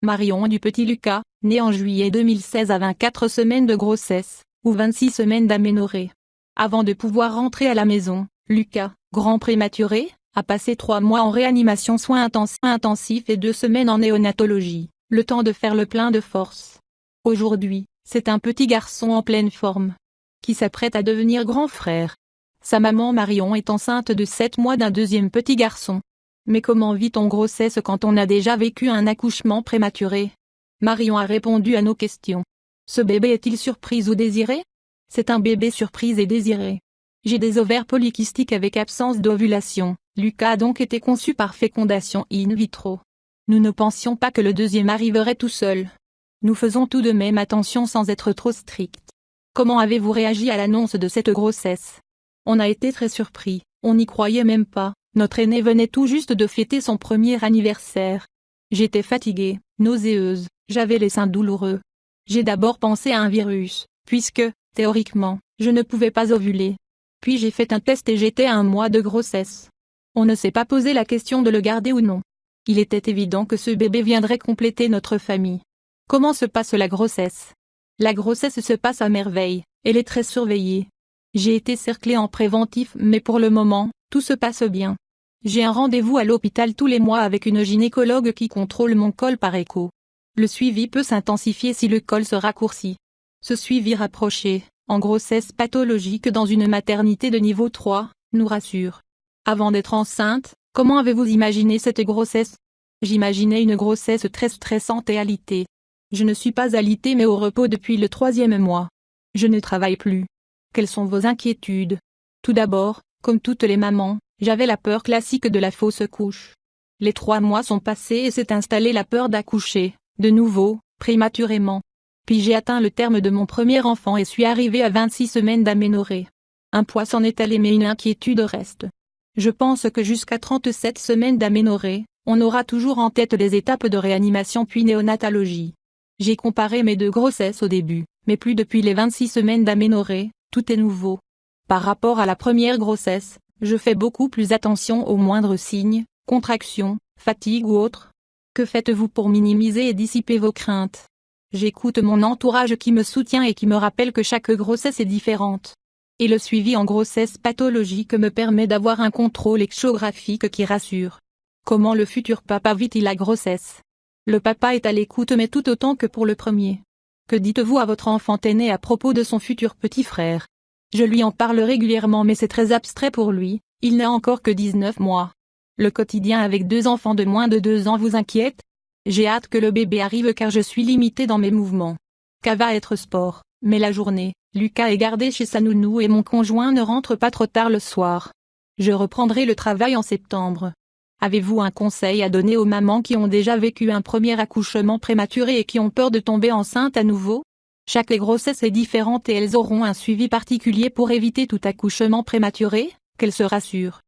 Marion du petit Lucas, né en juillet 2016 à 24 semaines de grossesse, ou 26 semaines d'aménorrhée. Avant de pouvoir rentrer à la maison, Lucas, grand prématuré, a passé 3 mois en réanimation soins intensifs et 2 semaines en néonatologie, le temps de faire le plein de force. Aujourd'hui, c'est un petit garçon en pleine forme, qui s'apprête à devenir grand frère. Sa maman Marion est enceinte de 7 mois d'un deuxième petit garçon. Mais comment vit-on grossesse quand on a déjà vécu un accouchement prématuré? Marion a répondu à nos questions. Ce bébé est-il surprise ou désiré? C'est un bébé surprise et désiré. J'ai des ovaires polykystiques avec absence d'ovulation. Lucas a donc été conçu par fécondation in vitro. Nous ne pensions pas que le deuxième arriverait tout seul. Nous faisons tout de même attention sans être trop stricts. Comment avez-vous réagi à l'annonce de cette grossesse? On a été très surpris, on n'y croyait même pas. Notre aînée venait tout juste de fêter son premier anniversaire. J'étais fatiguée, nauséeuse, j'avais les seins douloureux. J'ai d'abord pensé à un virus, puisque, théoriquement, je ne pouvais pas ovuler. Puis j'ai fait un test et j'étais à 1 mois de grossesse. On ne s'est pas posé la question de le garder ou non. Il était évident que ce bébé viendrait compléter notre famille. Comment se passe la grossesse? La grossesse se passe à merveille, elle est très surveillée. J'ai été cerclée en préventif mais pour le moment, tout se passe bien. J'ai un rendez-vous à l'hôpital tous les mois avec une gynécologue qui contrôle mon col par écho. Le suivi peut s'intensifier si le col se raccourcit. Ce suivi rapproché, en grossesse pathologique dans une maternité de niveau 3, nous rassure. Avant d'être enceinte, comment avez-vous imaginé cette grossesse? J'imaginais une grossesse très stressante et alitée. Je ne suis pas alitée mais au repos depuis le 3e mois. Je ne travaille plus. Quelles sont vos inquiétudes? Tout d'abord, comme toutes les mamans, j'avais la peur classique de la fausse couche. Les 3 mois sont passés et s'est installée la peur d'accoucher, de nouveau, prématurément. Puis j'ai atteint le terme de mon premier enfant et suis arrivée à 26 semaines d'aménorrhée. Un poids s'en est allé mais une inquiétude reste. Je pense que jusqu'à 37 semaines d'aménorrhée, on aura toujours en tête les étapes de réanimation puis néonatologie. J'ai comparé mes 2 grossesses au début, mais plus depuis les 26 semaines d'aménorrhée, tout est nouveau. Par rapport à la première grossesse, je fais beaucoup plus attention aux moindres signes, contractions, fatigue ou autres. Que faites-vous pour minimiser et dissiper vos craintes? J'écoute mon entourage qui me soutient et qui me rappelle que chaque grossesse est différente. Et le suivi en grossesse pathologique me permet d'avoir un contrôle échographique qui rassure. Comment le futur papa vit-il la grossesse? Le papa est à l'écoute mais tout autant que pour le premier. Que dites-vous à votre enfant aîné à propos de son futur petit frère? Je lui en parle régulièrement mais c'est très abstrait pour lui, il n'a encore que 19 mois. Le quotidien avec 2 enfants de moins de 2 ans vous inquiète? J'ai hâte que le bébé arrive car je suis limitée dans mes mouvements. Qu'à va être sport, mais la journée, Lucas est gardé chez sa nounou et mon conjoint ne rentre pas trop tard le soir. Je reprendrai le travail en septembre. Avez-vous un conseil à donner aux mamans qui ont déjà vécu un premier accouchement prématuré et qui ont peur de tomber enceinte à nouveau? Chaque grossesse est différente et elles auront un suivi particulier pour éviter tout accouchement prématuré, qu'elles se rassurent.